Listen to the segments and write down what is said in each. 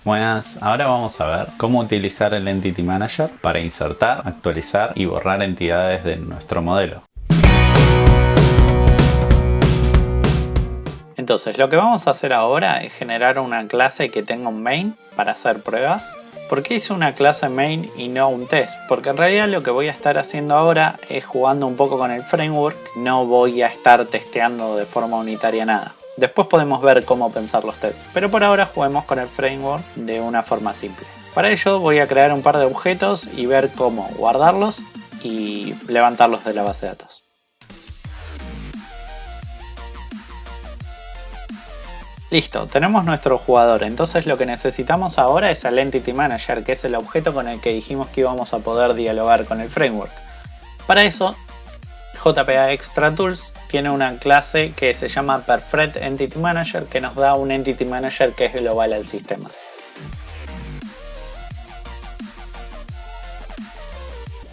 Buenas, ahora vamos a ver cómo utilizar el Entity Manager para insertar, actualizar y borrar entidades de nuestro modelo. Entonces, lo que vamos a hacer ahora es generar una clase que tenga un main para hacer pruebas. ¿Por qué hice una clase main y no un test? Porque en realidad lo que voy a estar haciendo ahora es jugando un poco con el framework. No voy a estar testeando de forma unitaria nada. Después podemos ver cómo pensar los tests, pero por ahora juguemos con el framework de una forma simple. Para ello voy a crear un par de objetos y ver cómo guardarlos y levantarlos de la base de datos. Listo, tenemos nuestro jugador, entonces lo que necesitamos ahora es el Entity Manager, que es el objeto con el que dijimos que íbamos a poder dialogar con el framework. Para eso, JPA Extra Tools tiene una clase que se llama Perfect Entity Manager, que nos da un Entity Manager que es global al sistema.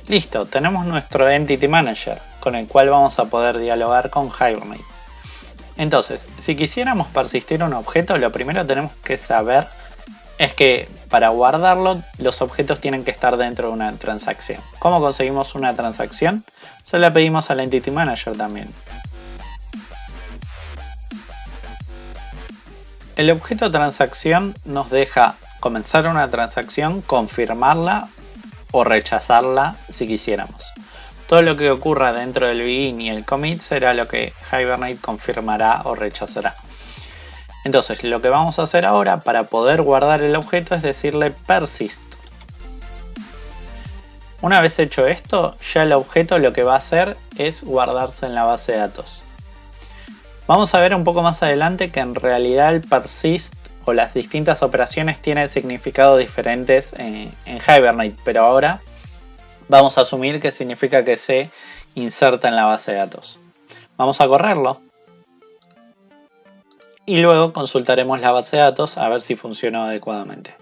Listo, tenemos nuestro Entity Manager, con el cual vamos a poder dialogar con Hibernate. Entonces, si quisiéramos persistir un objeto, lo primero que tenemos que saber es que para guardarlo, los objetos tienen que estar dentro de una transacción. ¿Cómo conseguimos una transacción? Se la pedimos al Entity Manager también. El objeto transacción nos deja comenzar una transacción, confirmarla o rechazarla si quisiéramos. Todo lo que ocurra dentro del begin y el commit será lo que Hibernate confirmará o rechazará. Entonces, lo que vamos a hacer ahora para poder guardar el objeto es decirle persist. Una vez hecho esto, ya el objeto lo que va a hacer es guardarse en la base de datos. Vamos a ver un poco más adelante que en realidad el persist o las distintas operaciones tienen significados diferentes en Hibernate, pero ahora vamos a asumir que significa que se inserta en la base de datos. Vamos a correrlo y luego consultaremos la base de datos a ver si funcionó adecuadamente.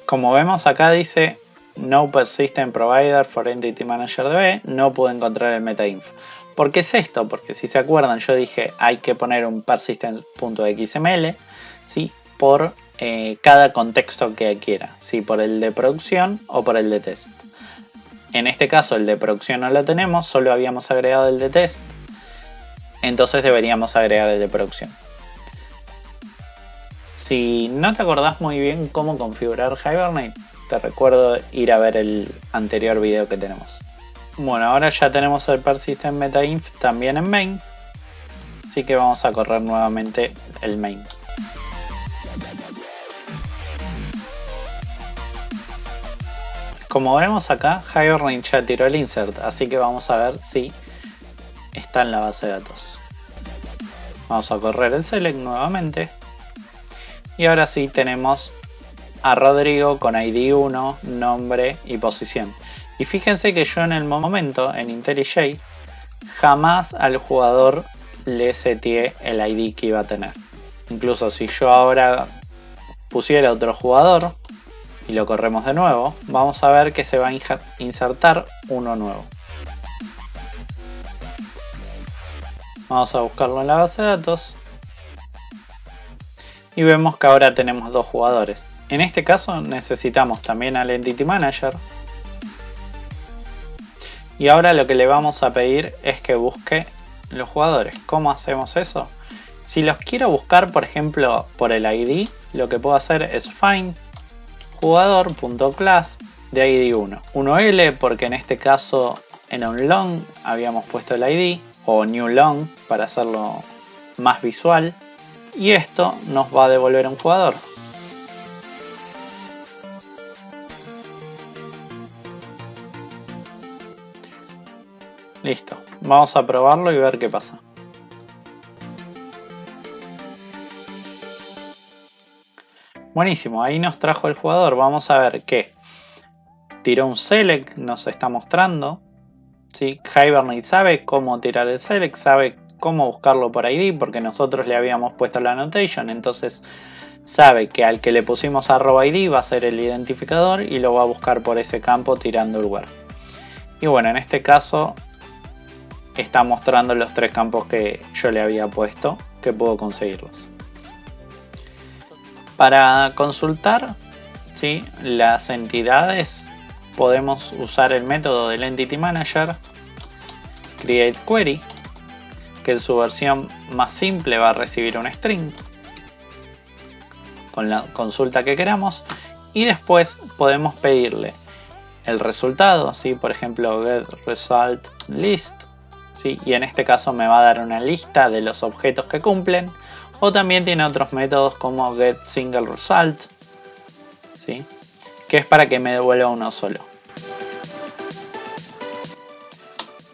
Como vemos acá dice No Persistent Provider for Entity Manager DB, no pude encontrar el metainf. ¿Por qué es esto? Porque si se acuerdan yo dije hay que poner un persistent.xml, ¿sí? Por cada contexto que quiera, ¿sí? Por el de producción o por el de test. En este caso el de producción no lo tenemos, solo habíamos agregado el de test, entonces deberíamos agregar el de producción. Si no te acordás muy bien cómo configurar Hibernate, te recuerdo ir a ver el anterior video que tenemos. Bueno, ahora ya tenemos el persistent metainf también en main, así que vamos a correr nuevamente el main. Como vemos acá, Hibernate ya tiró el insert, así que vamos a ver si está en la base de datos. Vamos a correr el select nuevamente. Y ahora sí tenemos a Rodrigo con ID 1, nombre y posición. Y fíjense que yo en el momento, en IntelliJ, jamás al jugador le seteé el ID que iba a tener. Incluso si yo ahora pusiera otro jugador y lo corremos de nuevo, vamos a ver que se va a insertar uno nuevo. Vamos a buscarlo en la base de datos. Y vemos que ahora tenemos dos jugadores. En este caso necesitamos también al Entity Manager. Y ahora lo que le vamos a pedir es que busque los jugadores. ¿Cómo hacemos eso? Si los quiero buscar, por ejemplo, por el ID, lo que puedo hacer es find jugador.class de ID 1. 1L porque en este caso en un long habíamos puesto el ID, o new long para hacerlo más visual. Y esto nos va a devolver un jugador. Listo, vamos a probarlo y ver qué pasa. Buenísimo, ahí nos trajo el jugador. Vamos a ver que tiró un select, nos está mostrando. ¿Sí? Hibernate sabe cómo tirar el select, sabe cómo buscarlo por ID porque nosotros le habíamos puesto la annotation, entonces sabe que al que le pusimos @id va a ser el identificador y lo va a buscar por ese campo tirando el where. Y bueno, en este caso está mostrando los tres campos que yo le había puesto, que puedo conseguirlos. Para consultar, ¿sí?, las entidades podemos usar el método del Entity Manager, Create Query, que en su versión más simple va a recibir un string con la consulta que queramos, y después podemos pedirle el resultado, ¿sí?, por ejemplo getResultList, ¿sí?, y en este caso me va a dar una lista de los objetos que cumplen, o también tiene otros métodos como getSingleResult, ¿sí?, que es para que me devuelva uno solo.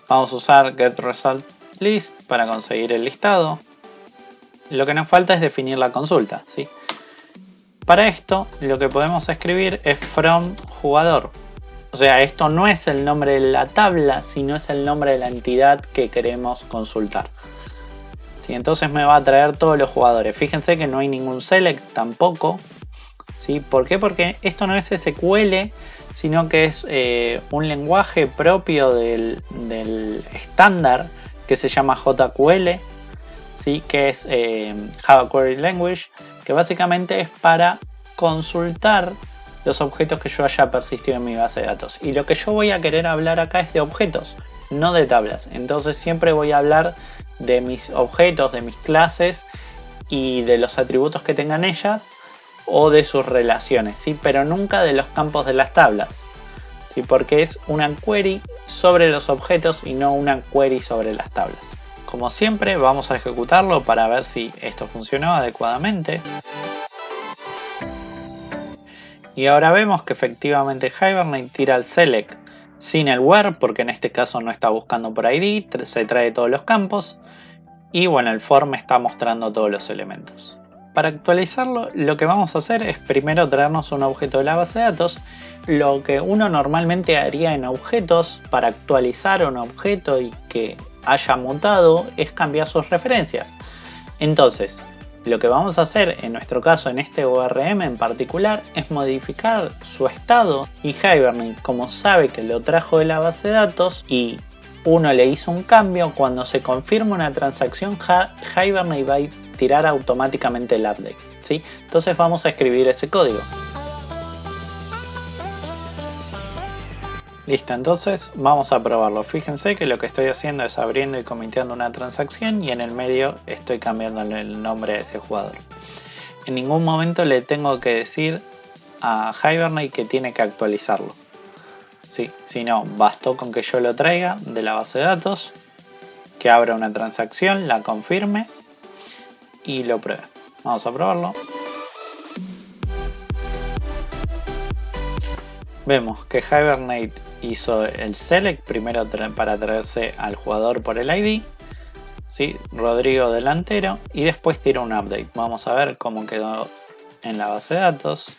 Vamos a usar getResultList para conseguir el listado. Lo que nos falta es definir la consulta, ¿sí? Para esto lo que podemos escribir es from jugador. O sea, esto no es el nombre de la tabla, sino es el nombre de la entidad que queremos consultar. ¿Sí? Entonces me va a traer todos los jugadores. Fíjense que no hay ningún select tampoco. ¿Sí? ¿Por qué? Porque esto no es SQL, sino que es un lenguaje propio del estándar que se llama JQL, ¿sí?, que es Java Query Language, que básicamente es para consultar los objetos que yo haya persistido en mi base de datos. Y lo que yo voy a querer hablar acá es de objetos, no de tablas. Entonces siempre voy a hablar de mis objetos, de mis clases y de los atributos que tengan ellas, o de sus relaciones, ¿sí?, pero nunca de los campos de las tablas, ¿sí?, porque es una query sobre los objetos y no una query sobre las tablas. Como siempre, vamos a ejecutarlo para ver si esto funcionó adecuadamente. Y ahora vemos que efectivamente Hibernate tira el select sin el where, porque en este caso no está buscando por ID, se trae todos los campos. Y bueno, el for me está mostrando todos los elementos. Para actualizarlo, lo que vamos a hacer es primero traernos un objeto de la base de datos. Lo que uno normalmente haría en objetos para actualizar un objeto y que haya mutado es cambiar sus referencias. Entonces, lo que vamos a hacer en nuestro caso, en este ORM en particular, es modificar su estado, y Hibernate, como sabe que lo trajo de la base de datos y uno le hizo un cambio, cuando se confirma una transacción, Hibernate va a tirar automáticamente el update, ¿sí? Entonces vamos a escribir ese código. Listo, entonces vamos a probarlo. Fíjense que lo que estoy haciendo es abriendo y comiteando una transacción, y en el medio estoy cambiándole el nombre a ese jugador. En ningún momento le tengo que decir a Hibernate que tiene que actualizarlo. Sí, si no, bastó con que yo lo traiga de la base de datos, que abra una transacción, la confirme y lo pruebe. Vamos a probarlo. Vemos que Hibernate hizo el select primero para traerse al jugador por el ID, ¿sí?, Rodrigo delantero, y después tira un update. Vamos a ver cómo quedó en la base de datos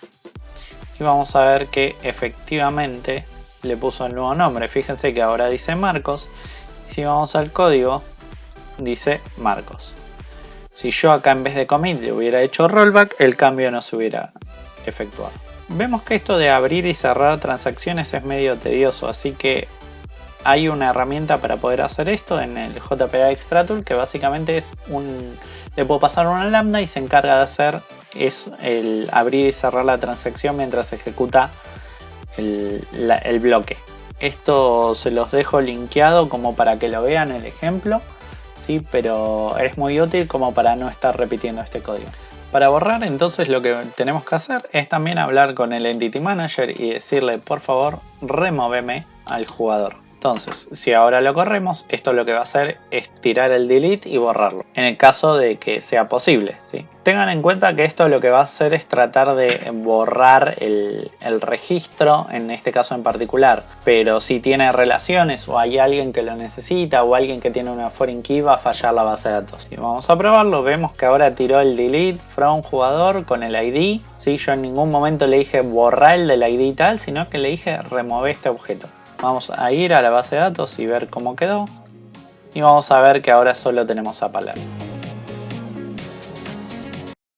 y vamos a ver que efectivamente le puso el nuevo nombre. Fíjense que ahora dice Marcos, y si vamos al código dice Marcos. Si yo acá en vez de commit le hubiera hecho rollback, el cambio no se hubiera efectuado. Vemos que esto de abrir y cerrar transacciones es medio tedioso, así que hay una herramienta para poder hacer esto en el JPA Extra Tool, que básicamente es le puedo pasar una lambda y se encarga de hacer el abrir y cerrar la transacción mientras se ejecuta el bloque. Esto se los dejo linkeado como para que lo vean el ejemplo, ¿sí?, pero es muy útil como para no estar repitiendo este código. Para borrar, entonces, lo que tenemos que hacer es también hablar con el Entity Manager y decirle, por favor, remóveme al jugador. Entonces, si ahora lo corremos, esto lo que va a hacer es tirar el delete y borrarlo, en el caso de que sea posible, ¿sí? Tengan en cuenta que esto lo que va a hacer es tratar de borrar el registro, en este caso en particular, pero si tiene relaciones o hay alguien que lo necesita o alguien que tiene una foreign key, va a fallar la base de datos. Y vamos a probarlo. Vemos que ahora tiró el delete from jugador con el ID, ¿sí? Yo en ningún momento le dije borrar el del ID y tal, sino que le dije remover este objeto. Vamos a ir a la base de datos y ver cómo quedó. Y vamos a ver que ahora solo tenemos a Palermo.